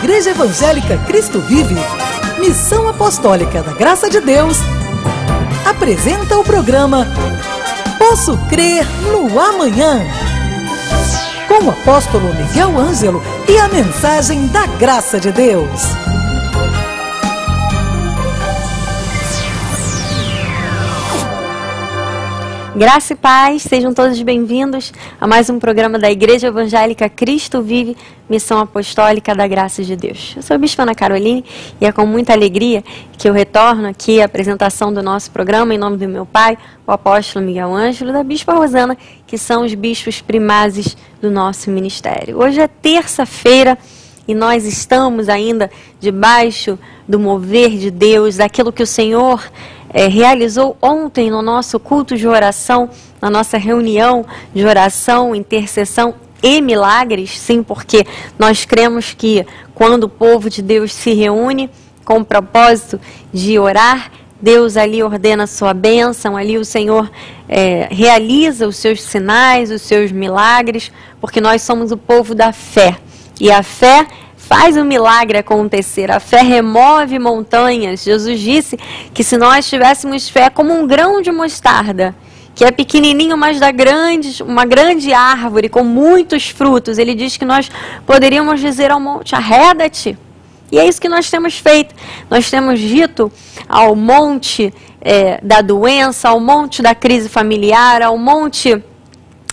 Igreja Evangélica Cristo Vive, Missão Apostólica da Graça de Deus, apresenta o programa Posso Crer no Amanhã, com o apóstolo Miguel Ângelo e a mensagem da Graça de Deus. Graça e paz, sejam todos bem-vindos a mais um programa da Igreja Evangélica Cristo Vive, Missão Apostólica da Graça de Deus. Eu sou a Bispa Ana Caroline e é com muita alegria que eu retorno aqui à apresentação do nosso programa em nome do meu pai, o apóstolo Miguel Ângelo, e da Bispa Rosana, que são os bispos primazes do nosso ministério. Hoje é terça-feira e nós estamos ainda debaixo do mover de Deus, daquilo que o Senhor realizou ontem no nosso culto de oração, na nossa reunião de oração, intercessão e milagres. Sim, porque nós cremos que quando o povo de Deus se reúne com o propósito de orar, Deus ali ordena a sua bênção, ali o Senhor realiza os seus sinais, os seus milagres, porque nós somos o povo da fé. E a fé faz o milagre acontecer, a fé remove montanhas. Jesus disse que se nós tivéssemos fé como um grão de mostarda, que é pequenininho, mas uma grande árvore com muitos frutos, ele diz que nós poderíamos dizer ao monte, arreda-te. E é isso que nós temos feito. Nós temos dito ao monte da doença, ao monte da crise familiar, ao monte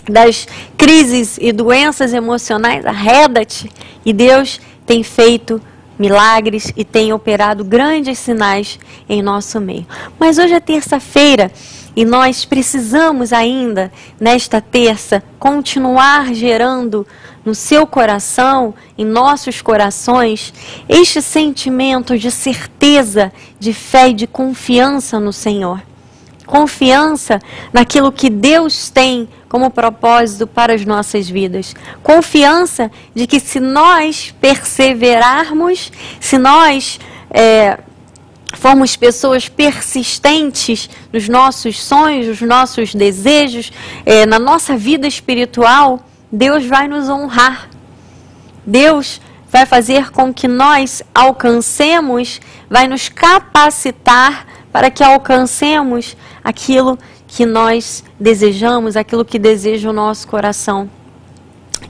das crises e doenças emocionais, arreda-te. E Deus tem feito milagres e tem operado grandes sinais em nosso meio. Mas hoje é terça-feira e nós precisamos ainda, nesta terça, continuar gerando no seu coração, em nossos corações, este sentimento de certeza, de fé e de confiança no Senhor. Confiança naquilo que Deus tem como propósito para as nossas vidas. Confiança de que se nós perseverarmos, se nós formos pessoas persistentes nos nossos sonhos, nos nossos desejos, na nossa vida espiritual, Deus vai nos honrar. Deus vai fazer com que nós alcancemos, vai nos capacitar para que alcancemos aquilo que nós desejamos, aquilo que deseja o nosso coração.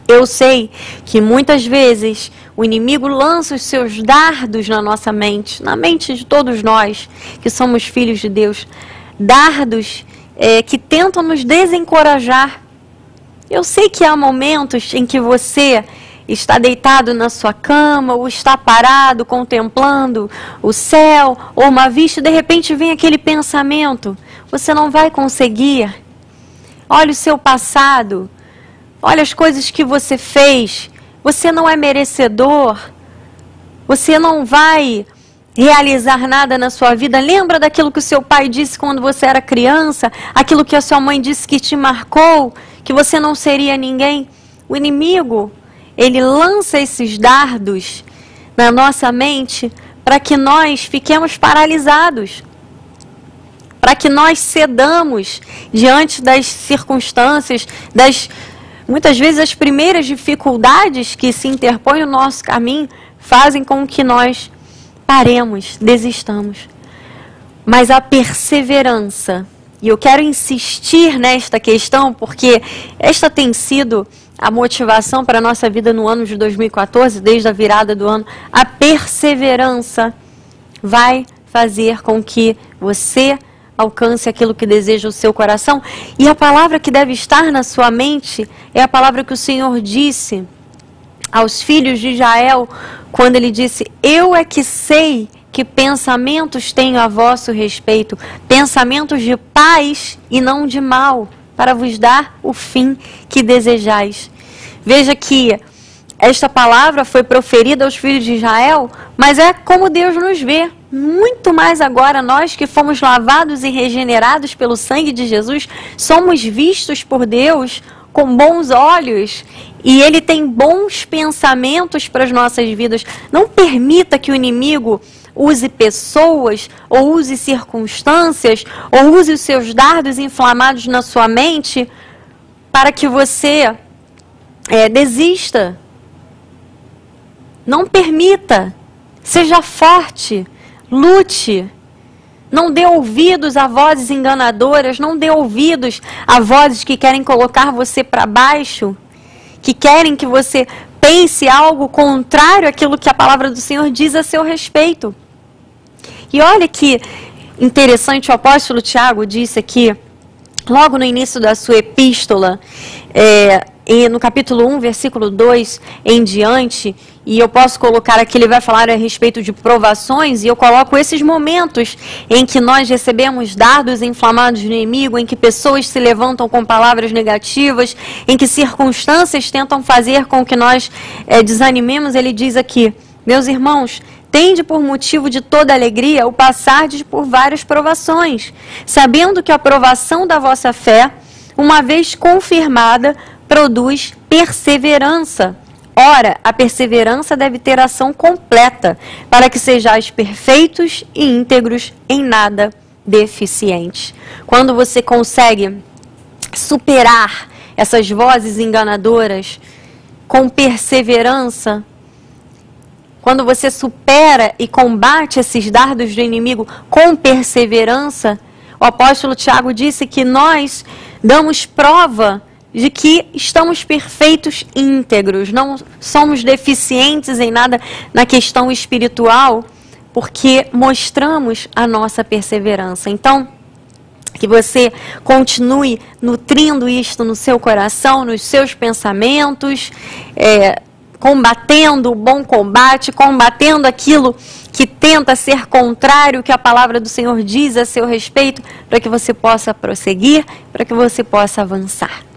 Eu sei que muitas vezes o inimigo lança os seus dardos na nossa mente, na mente de todos nós que somos filhos de Deus, dardos que tentam nos desencorajar. Eu sei que há momentos em que você está deitado na sua cama, ou está parado contemplando o céu, ou uma vista, e de repente vem aquele pensamento, você não vai conseguir. Olha o seu passado, olha as coisas que você fez, você não é merecedor, você não vai realizar nada na sua vida. Lembra daquilo que o seu pai disse quando você era criança, aquilo que a sua mãe disse que te marcou, que você não seria ninguém? O inimigo, ele lança esses dardos na nossa mente para que nós fiquemos paralisados, para que nós cedamos diante das circunstâncias, muitas vezes as primeiras dificuldades que se interpõem no nosso caminho, fazem com que nós paremos, desistamos. Mas a perseverança, e eu quero insistir nesta questão, porque esta tem sido a motivação para a nossa vida no ano de 2014, desde a virada do ano, a perseverança vai fazer com que você alcance aquilo que deseja o seu coração. E a palavra que deve estar na sua mente é a palavra que o Senhor disse aos filhos de Israel, quando ele disse, eu é que sei que pensamentos tenho a vosso respeito, pensamentos de paz e não de mal, para vos dar o fim que desejais. Veja que esta palavra foi proferida aos filhos de Israel, mas é como Deus nos vê. Muito mais agora, nós que fomos lavados e regenerados pelo sangue de Jesus, somos vistos por Deus com bons olhos. E Ele tem bons pensamentos para as nossas vidas. Não permita que o inimigo use pessoas, ou use circunstâncias, ou use os seus dardos inflamados na sua mente para que você desista. Não permita. Seja forte. Lute. Não dê ouvidos a vozes enganadoras. Não dê ouvidos a vozes que querem colocar você para baixo. Que querem que você pense algo contrário àquilo que a palavra do Senhor diz a seu respeito. E olha que interessante, o apóstolo Tiago disse aqui, logo no início da sua epístola, no capítulo 1, versículo 2 em diante, e eu posso colocar aqui, ele vai falar a respeito de provações, e eu coloco esses momentos em que nós recebemos dardos inflamados do inimigo, em que pessoas se levantam com palavras negativas, em que circunstâncias tentam fazer com que nós desanimemos. Ele diz aqui: meus irmãos, tende por motivo de toda alegria o passardes por várias provações, sabendo que a provação da vossa fé, uma vez confirmada, produz perseverança. Ora, a perseverança deve ter ação completa, para que sejais perfeitos e íntegros, em nada deficientes. Quando você consegue superar essas vozes enganadoras com perseverança, quando você supera e combate esses dardos do inimigo com perseverança, o apóstolo Tiago disse que nós damos prova de que estamos perfeitos e íntegros, não somos deficientes em nada na questão espiritual, porque mostramos a nossa perseverança. Então, que você continue nutrindo isto no seu coração, nos seus pensamentos, combatendo o bom combate, combatendo aquilo que tenta ser contrário ao que a palavra do Senhor diz a seu respeito, para que você possa prosseguir, para que você possa avançar.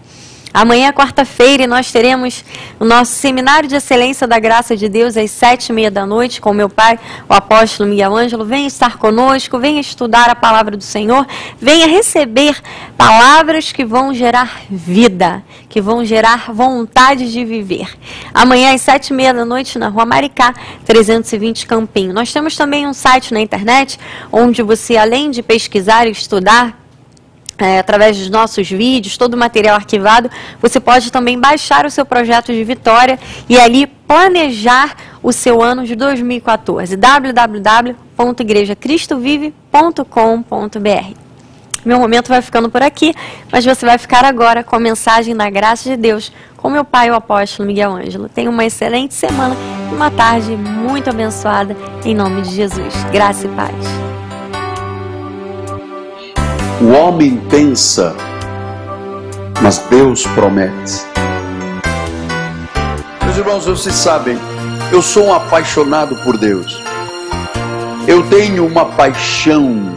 Amanhã, quarta-feira, nós teremos o nosso Seminário de Excelência da Graça de Deus às 7h30 da noite, com meu pai, o apóstolo Miguel Ângelo. Venha estar conosco, venha estudar a palavra do Senhor, venha receber palavras que vão gerar vida, que vão gerar vontade de viver. Amanhã, às 7h30 da noite, na Rua Maricá, 320 Campinho. Nós temos também um site na internet, onde você, além de pesquisar e estudar, através dos nossos vídeos, todo o material arquivado, você pode também baixar o seu projeto de vitória e ali planejar o seu ano de 2014. www.igrejacristovive.com.br. Meu momento vai ficando por aqui, mas você vai ficar agora com a mensagem da graça de Deus com meu pai, o apóstolo Miguel Ângelo. Tenha uma excelente semana e uma tarde muito abençoada, em nome de Jesus. Graça e paz. O homem pensa, mas Deus promete. Meus irmãos, vocês sabem, eu sou um apaixonado por Deus. Eu tenho uma paixão,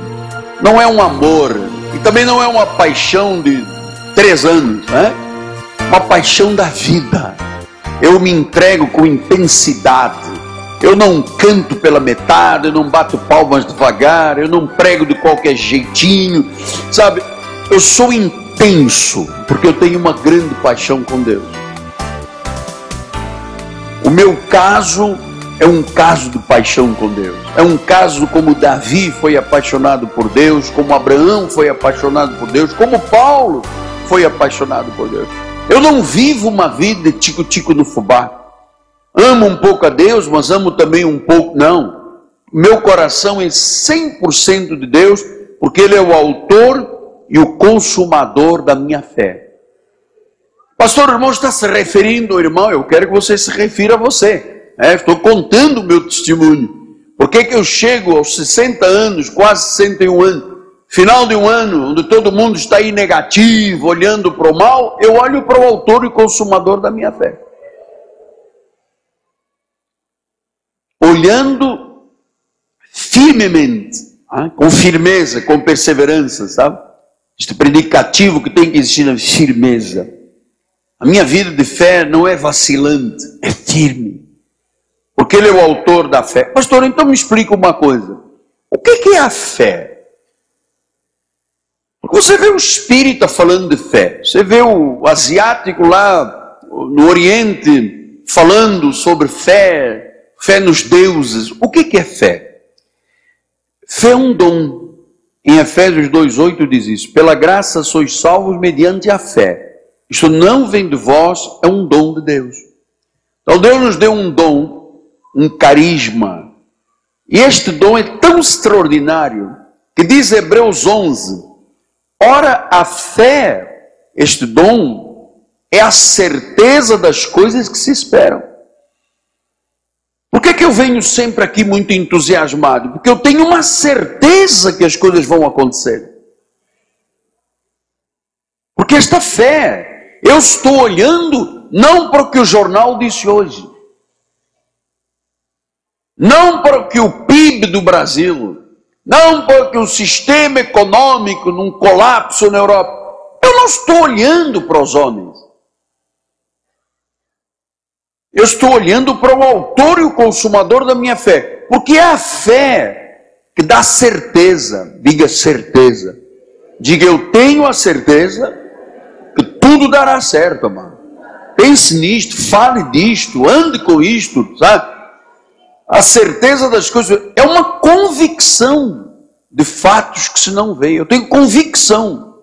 não é um amor, e também não é uma paixão de 3 anos, né? Uma paixão da vida. Eu me entrego com intensidade. Eu não canto pela metade, eu não bato palmas devagar, eu não prego de qualquer jeitinho, sabe? Eu sou intenso, porque eu tenho uma grande paixão com Deus. O meu caso é um caso de paixão com Deus. É um caso como Davi foi apaixonado por Deus, como Abraão foi apaixonado por Deus, como Paulo foi apaixonado por Deus. Eu não vivo uma vida de tico-tico no fubá. Amo um pouco a Deus, mas amo também um pouco, não. Meu coração é 100% de Deus, porque Ele é o autor e o consumador da minha fé. Pastor, o irmão está se referindo ao irmão, eu quero que você se refira a você. Estou contando o meu testemunho. Por que eu chego aos 60 anos, quase 61 anos, final de um ano, onde todo mundo está aí negativo, olhando para o mal, eu olho para o autor e consumador da minha fé. Olhando firmemente, com firmeza, com perseverança, sabe? Este predicativo que tem que existir na firmeza. A minha vida de fé não é vacilante, é firme. Porque Ele é o autor da fé. Pastor, então me explica uma coisa. O que é a fé? Porque você vê o espírita falando de fé. Você vê o asiático lá no Oriente falando sobre fé. Fé nos deuses. O que é fé? Fé é um dom. Em Efésios 2,8 diz isso. Pela graça sois salvos mediante a fé. Isto não vem de vós, é um dom de Deus. Então Deus nos deu um dom um carisma. E este dom é tão extraordinário que diz Hebreus 11, ora a fé, este dom, é a certeza das coisas que se esperam. Por que eu venho sempre aqui muito entusiasmado? Porque eu tenho uma certeza que as coisas vão acontecer. Porque esta fé, eu estou olhando não para o que o jornal disse hoje, não para o que o PIB do Brasil, não para o que o sistema econômico num colapso na Europa. Eu não estou olhando para os homens. Eu estou olhando para o autor e o consumador da minha fé. Porque é a fé que dá certeza. Diga certeza. Diga, eu tenho a certeza que tudo dará certo, amado. Pense nisto, fale disto, ande com isto, sabe? A certeza das coisas é uma convicção de fatos que se não vê. Eu tenho convicção.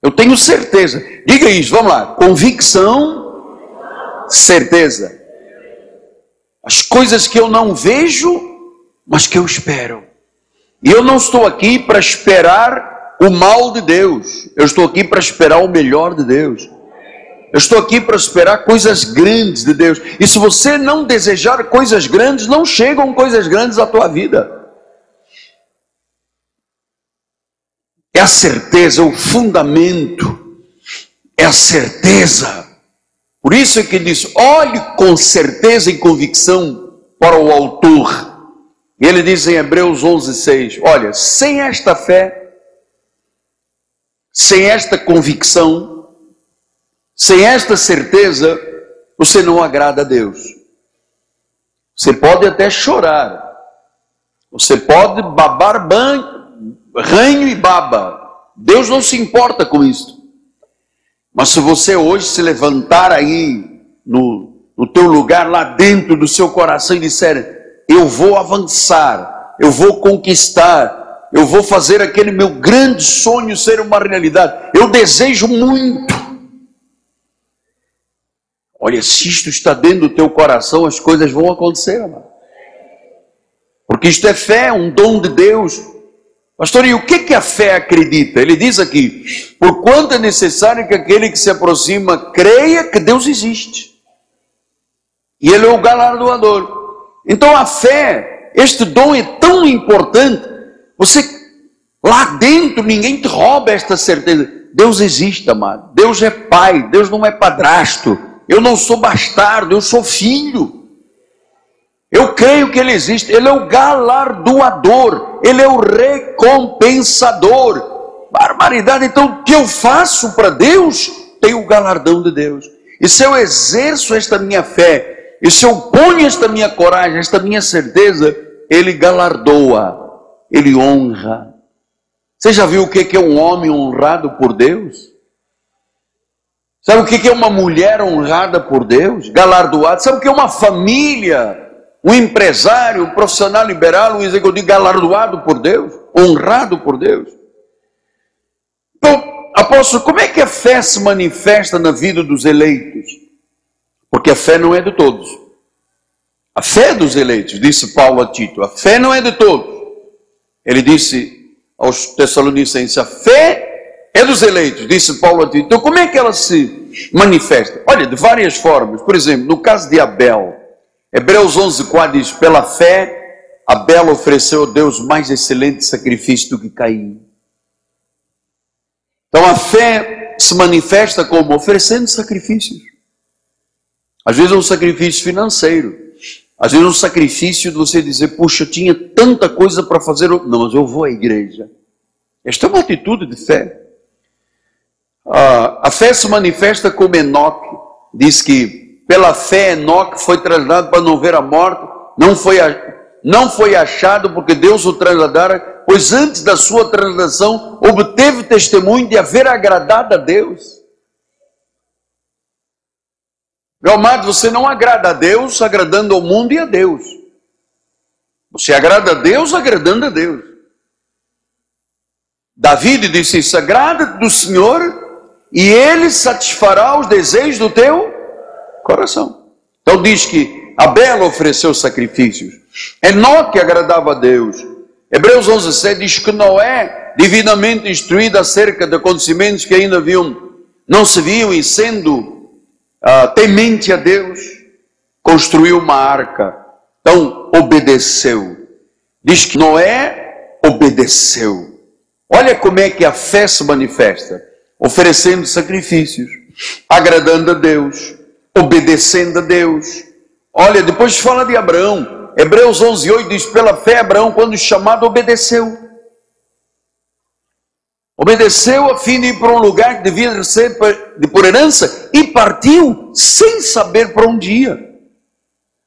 Eu tenho certeza. Diga isso, vamos lá. Convicção, certeza. As coisas que eu não vejo, mas que eu espero. E eu não estou aqui para esperar o mal de Deus. Eu estou aqui para esperar o melhor de Deus. Eu estou aqui para esperar coisas grandes de Deus. E se você não desejar coisas grandes, não chegam coisas grandes à tua vida. É a certeza, o fundamento. É a certeza. Por isso é que diz, olhe com certeza e convicção para o autor. E ele diz em Hebreus 11:6, olha, sem esta fé, sem esta convicção, sem esta certeza, você não agrada a Deus. Você pode até chorar. Você pode babar ranho e baba. Deus não se importa com isso. Mas se você hoje se levantar aí no teu lugar, lá dentro do seu coração e disser, eu vou avançar, eu vou conquistar, eu vou fazer aquele meu grande sonho ser uma realidade. Eu desejo muito. Olha, se isto está dentro do teu coração, as coisas vão acontecer, amado. Porque isto é fé, um dom de Deus. Pastor, e o que a fé acredita? Ele diz aqui, porquanto é necessário que aquele que se aproxima creia que Deus existe. E Ele é o galardoador. Então a fé, este dom é tão importante, você, lá dentro, ninguém te rouba esta certeza. Deus existe, amado. Deus é pai, Deus não é padrasto. Eu não sou bastardo, eu sou filho. Eu creio que Ele existe. Ele é o galardoador. Ele é o recompensador. Barbaridade. Então, o que eu faço para Deus, tem o galardão de Deus. E se eu exerço esta minha fé, e se eu ponho esta minha coragem, esta minha certeza, Ele galardoa, Ele honra. Você já viu o que é um homem honrado por Deus? Sabe o que é uma mulher honrada por Deus? Galardoada. Sabe o que é uma família, um empresário, um profissional liberal, um executivo galardoado por Deus? Honrado por Deus? Então, apóstolo, como é que a fé se manifesta na vida dos eleitos? Porque a fé não é de todos. A fé é dos eleitos, disse Paulo a Tito. A fé não é de todos. Ele disse aos Tessalonicenses, a fé é dos eleitos, disse Paulo a Tito. Então como é que ela se manifesta? Olha, de várias formas. Por exemplo, no caso de Abel, Hebreus 11:4 diz, pela fé, Abel ofereceu a Deus mais excelente sacrifício do que Caim. Então a fé se manifesta como oferecendo sacrifícios. Às vezes é um sacrifício financeiro. Às vezes é um sacrifício de você dizer, puxa, eu tinha tanta coisa para fazer. Não, mas eu vou à igreja. Esta é uma atitude de fé. A fé se manifesta como Enoque. Diz que pela fé Enoque foi trasladado para não ver a morte. Não foi achado porque Deus o trasladara, pois antes da sua translação obteve testemunho de haver agradado a Deus. Meu amado, você não agrada a Deus agradando ao mundo e a Deus. Você agrada a Deus agradando a Deus. Davi disse isso, agrada-te do Senhor e Ele satisfará os desejos do teu coração. Então diz que Abel ofereceu sacrifícios. Enoque agradava a Deus. Hebreus 11:7 diz que Noé, divinamente instruído acerca de acontecimentos que ainda não se viam, e sendo temente a Deus, construiu uma arca. Então, obedeceu. Diz que Noé obedeceu. Olha como é que a fé se manifesta: oferecendo sacrifícios, agradando a Deus, obedecendo a Deus. Olha, depois fala de Abraão. Hebreus 11:8 diz: pela fé Abraão, quando chamado, obedeceu. Obedeceu a fim de ir para um lugar que devia ser por herança, e partiu sem saber para onde ia.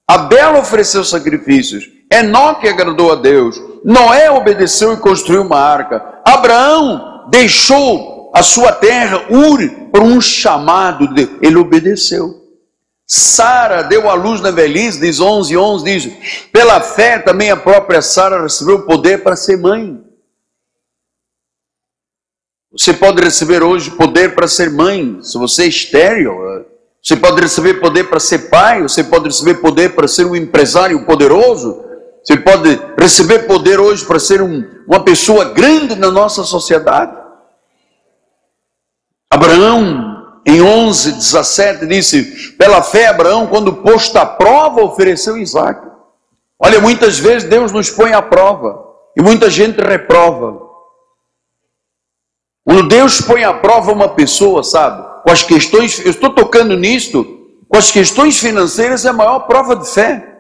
Abel ofereceu sacrifícios, Enoque agradou a Deus, Noé obedeceu e construiu uma arca, Abraão deixou a sua terra, Ur, por um chamado, ele obedeceu. Sara deu à luz na velhice, diz 11:11, diz: pela fé também a própria Sara recebeu o poder para ser mãe. Você pode receber hoje poder para ser mãe, se você é estéril. Você pode receber poder para ser pai, você pode receber poder para ser um empresário poderoso, você pode receber poder hoje para ser uma pessoa grande na nossa sociedade. Abraão, em 11:17, disse: pela fé Abraão, quando posto à prova, ofereceu Isaac. Olha, muitas vezes Deus nos põe à prova, e muita gente reprova. Quando Deus põe à prova uma pessoa, sabe, com as questões, eu estou tocando nisto, com as questões financeiras é a maior prova de fé.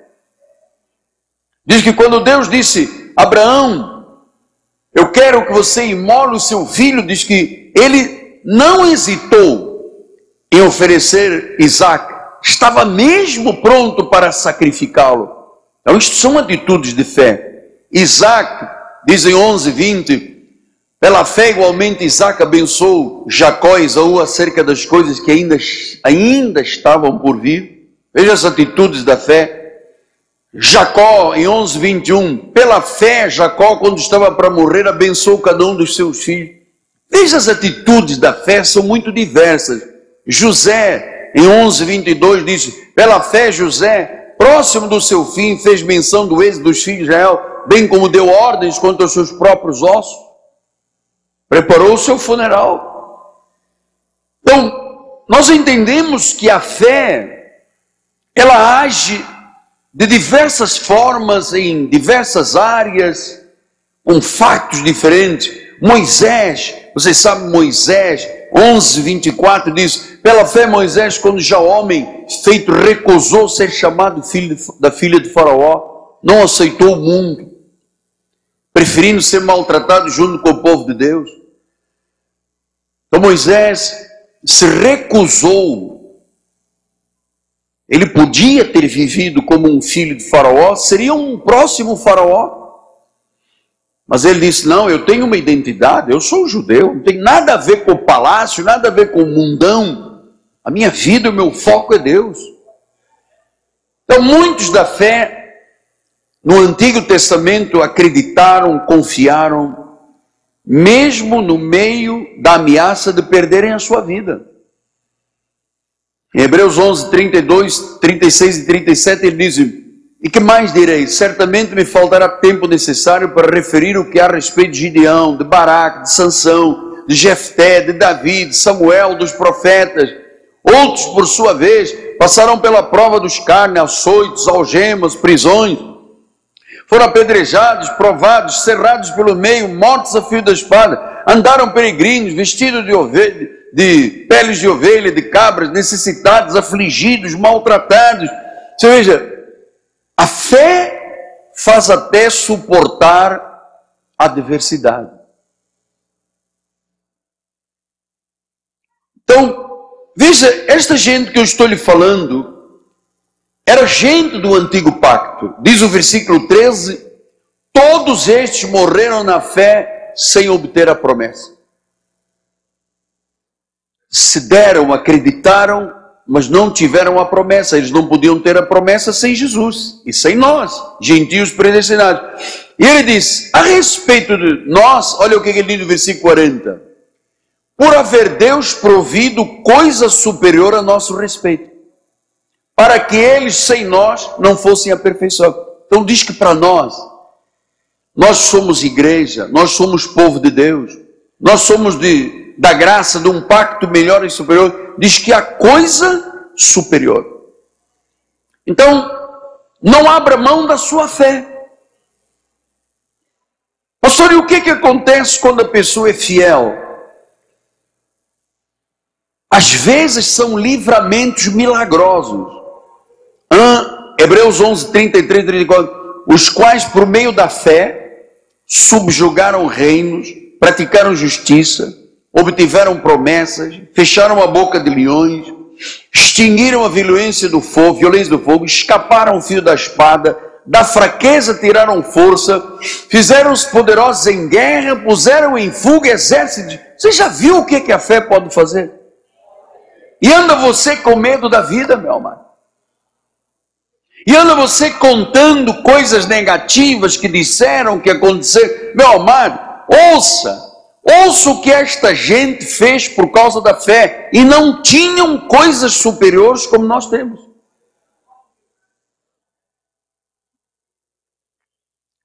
Diz que quando Deus disse: Abraão, eu quero que você imole o seu filho, diz que ele não hesitou em oferecer Isaac, estava mesmo pronto para sacrificá-lo. Então isto são atitudes de fé. Isaac, diz em 11:20, pela fé igualmente Isaac abençoou Jacó e Esaú acerca das coisas que ainda estavam por vir. Veja as atitudes da fé. Jacó, em 11:21, pela fé Jacó, quando estava para morrer, abençoou cada um dos seus filhos. Veja, as atitudes da fé são muito diversas. José, em 11:22, diz: pela fé José, próximo do seu fim, fez menção do êxito dos filhos de Israel, bem como deu ordens quanto aos seus próprios ossos. Preparou o seu funeral. Então, nós entendemos que a fé, ela age de diversas formas, em diversas áreas, com fatos diferentes. Moisés, vocês sabem, Moisés, 11:24 diz: pela fé Moisés, quando já homem feito, recusou ser chamado filho da filha de Faraó, não aceitou o mundo, preferindo ser maltratado junto com o povo de Deus. Então Moisés se recusou. Ele podia ter vivido como um filho de Faraó, seria um próximo Faraó. Mas ele disse: não, eu tenho uma identidade, eu sou judeu, não tem nada a ver com o palácio, nada a ver com o mundão. A minha vida, o meu foco é Deus. Então muitos da fé no Antigo Testamento acreditaram, confiaram, mesmo no meio da ameaça de perderem a sua vida. Em Hebreus 11:32, 36 e 37, ele diz: e que mais direi? Certamente me faltará tempo necessário para referir o que há a respeito de Gideão, de Baraque, de Sansão, de Jefté, de Davi, de Samuel, dos profetas. Outros, por sua vez, passarão pela prova dos carnes, açoites, algemas, prisões. Foram apedrejados, provados, cerrados pelo meio, mortos a fio da espada. Andaram peregrinos, vestidos de peles de ovelha, de cabras, necessitados, afligidos, maltratados. Você veja, a fé faz até suportar a adversidade. Então, veja, esta gente que eu estou lhe falando era gente do antigo pacto. Diz o versículo 13: todos estes morreram na fé sem obter a promessa. Se deram, acreditaram, mas não tiveram a promessa. Eles não podiam ter a promessa sem Jesus e sem nós, gentios predestinados. E ele diz, a respeito de nós, olha o que ele diz no versículo 40. Por haver Deus provido coisa superior a nosso respeito. para que eles sem nós não fossem aperfeiçoados. Então diz que para nós somos igreja, nós somos povo de Deus, nós somos da graça, de um pacto melhor e superior. Diz que há coisa superior. Então, não abra mão da sua fé. Pastor, e o que acontece quando a pessoa é fiel? Às vezes são livramentos milagrosos. Hebreus 11, 33, 34. Os quais por meio da fé subjugaram reinos, praticaram justiça, obtiveram promessas, fecharam a boca de leões, extinguiram a violência do fogo, escaparam o fio da espada, da fraqueza tiraram força, fizeram-se poderosos em guerra, puseram em fuga exércitos. Você já viu o que a fé pode fazer? E anda você com medo da vida, meu amado? E anda você contando coisas negativas que disseram, que aconteceram? Meu amado, ouça o que esta gente fez por causa da fé, e não tinham coisas superiores como nós temos.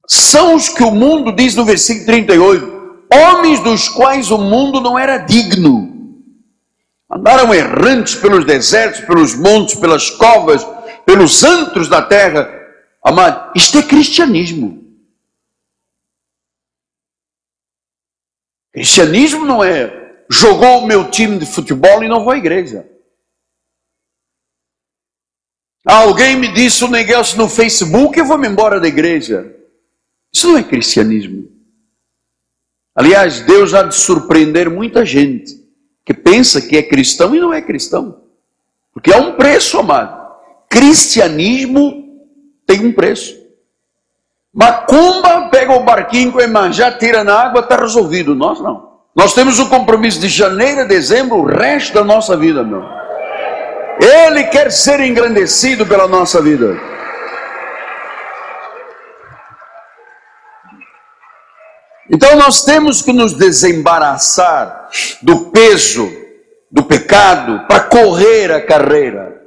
São os que o mundo diz no versículo 38, homens dos quais o mundo não era digno. Andaram errantes pelos desertos, pelos montes, pelas covas, pelos antros da terra. Amado, isto é cristianismo. Cristianismo não é jogou o meu time de futebol e não vou à igreja. Alguém me disse um negócio no Facebook e eu vou-me embora da igreja. Isso não é cristianismo. Aliás, Deus há de surpreender muita gente que pensa que é cristão e não é cristão. Porque há um preço, amado. Cristianismo tem um preço. Macumba pega o barquinho com a Iemanjá, tira na água, está resolvido. Nós não. Nós temos o compromisso de janeiro a dezembro, o resto da nossa vida, meu. Ele quer ser engrandecido pela nossa vida. Então nós temos que nos desembaraçar do peso do pecado para correr a carreira.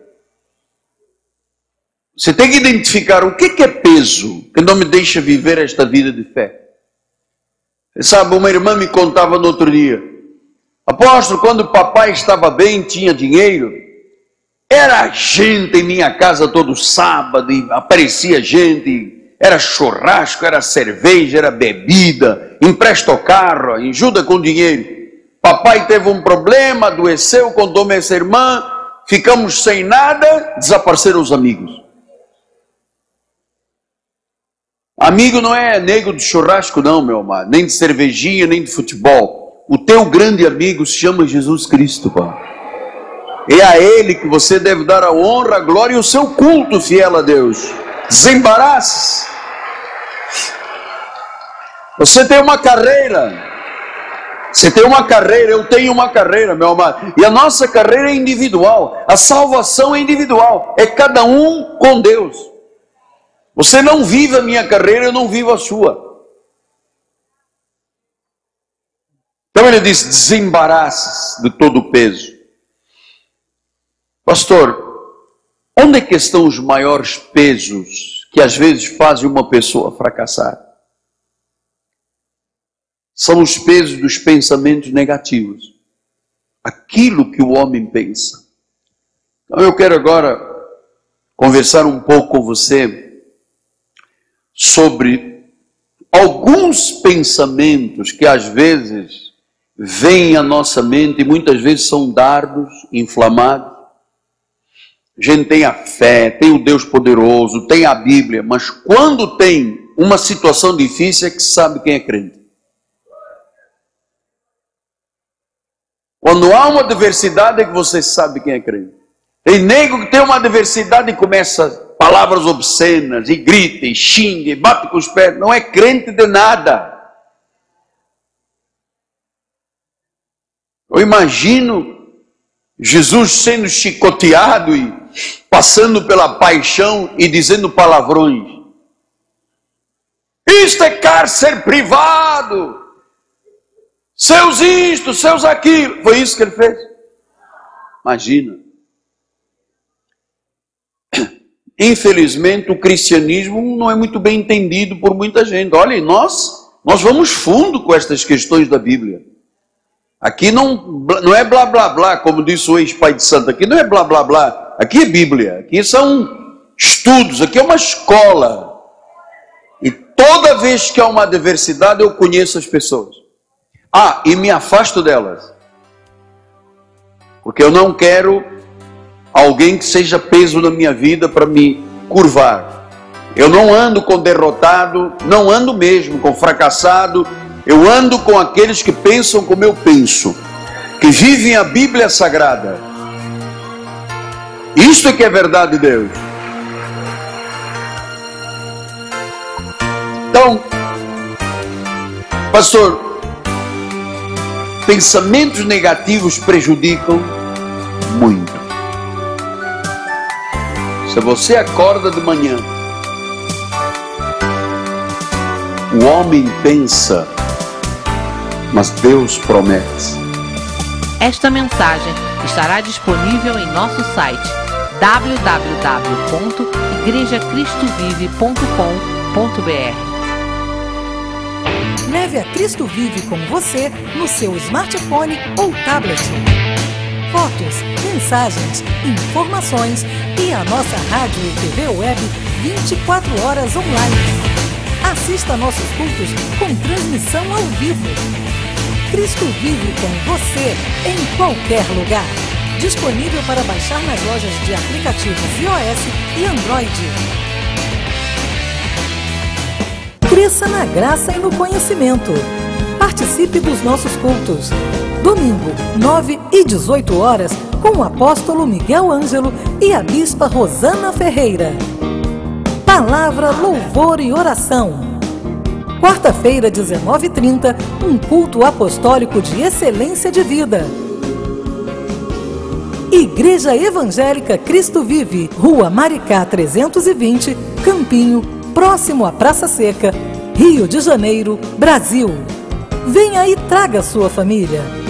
Você tem que identificar o que é peso que não me deixa viver esta vida de fé. Você sabe, uma irmã me contava no outro dia, apóstolo, quando o papai estava bem, tinha dinheiro, era gente em minha casa todo sábado, e aparecia gente, era churrasco, era cerveja, era bebida, empresta o carro, ajuda com dinheiro. Papai teve um problema, adoeceu, contou-me essa irmã, ficamos sem nada, desapareceram os amigos. Amigo não é nego de churrasco não, meu amado, nem de cervejinha, nem de futebol. O teu grande amigo se chama Jesus Cristo, pá. É a Ele que você deve dar a honra, a glória e o seu culto fiel a Deus. Desembarace. Você tem uma carreira. Você tem uma carreira, eu tenho uma carreira, meu amado. E a nossa carreira é individual. A salvação é individual. É cada um com Deus. Você não vive a minha carreira, eu não vivo a sua. Então ele diz, desembarace de todo o peso. Pastor, onde é que estão os maiores pesos que às vezes fazem uma pessoa fracassar? São os pesos dos pensamentos negativos. Aquilo que o homem pensa. Então eu quero agora conversar um pouco com você sobre alguns pensamentos que às vezes vêm à nossa mente e muitas vezes são dardos inflamados. A gente tem a fé, tem o Deus poderoso, tem a Bíblia, mas quando tem uma situação difícil é que sabe quem é crente. Quando há uma adversidade é que você sabe quem é crente. Tem nego que tem uma adversidade e começa palavras obscenas, e grita, e xinga, e bate com os pés. Não é crente de nada. Eu imagino Jesus sendo chicoteado e passando pela paixão e dizendo palavrões. Isto é cárcere privado. Seus isto, seus aquilo. Foi isso que ele fez? Imagina. infelizmente, o cristianismo não é muito bem entendido por muita gente. Olha, nós vamos fundo com estas questões da Bíblia. Aqui não é blá blá blá, como disse o ex-pai de santo, aqui não é blá blá blá, aqui é Bíblia, aqui são estudos, aqui é uma escola. E toda vez que há uma adversidade eu conheço as pessoas. E me afasto delas. Porque eu não quero alguém que seja peso na minha vida para me curvar. Eu não ando com derrotado, não ando mesmo com fracassado. Eu ando com aqueles que pensam como eu penso, que vivem a Bíblia Sagrada. Isto é que é verdade de Deus. Então, pastor, pensamentos negativos prejudicam muito. Se você acorda de manhã, o homem pensa, mas Deus promete. Esta mensagem estará disponível em nosso site www.igrejacristovive.com.br. Leve a Cristo Vive com você no seu smartphone ou tablet. Fotos, mensagens, informações e a nossa rádio e TV web 24 horas online. Assista nossos cultos com transmissão ao vivo. Cristo Vive com você em qualquer lugar. Disponível para baixar nas lojas de aplicativos iOS e Android. Cresça na graça e no conhecimento. Participe dos nossos cultos. Domingo, 9 e 18 horas, com o apóstolo Miguel Ângelo e a bispa Rosana Ferreira. Palavra, louvor e oração. Quarta-feira, 19h30, um culto apostólico de excelência de vida. Igreja Evangélica Cristo Vive, Rua Maricá 320, Campinho, próximo à Praça Seca, Rio de Janeiro, Brasil. Venha e traga sua família.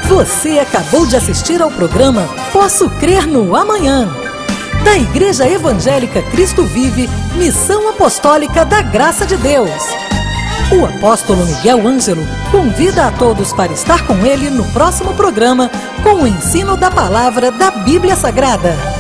Você acabou de assistir ao programa Posso Crer no Amanhã, da Igreja Evangélica Cristo Vive, Missão Apostólica da Graça de Deus. O apóstolo Miguel Ângelo convida a todos para estar com ele no próximo programa com o ensino da palavra da Bíblia Sagrada.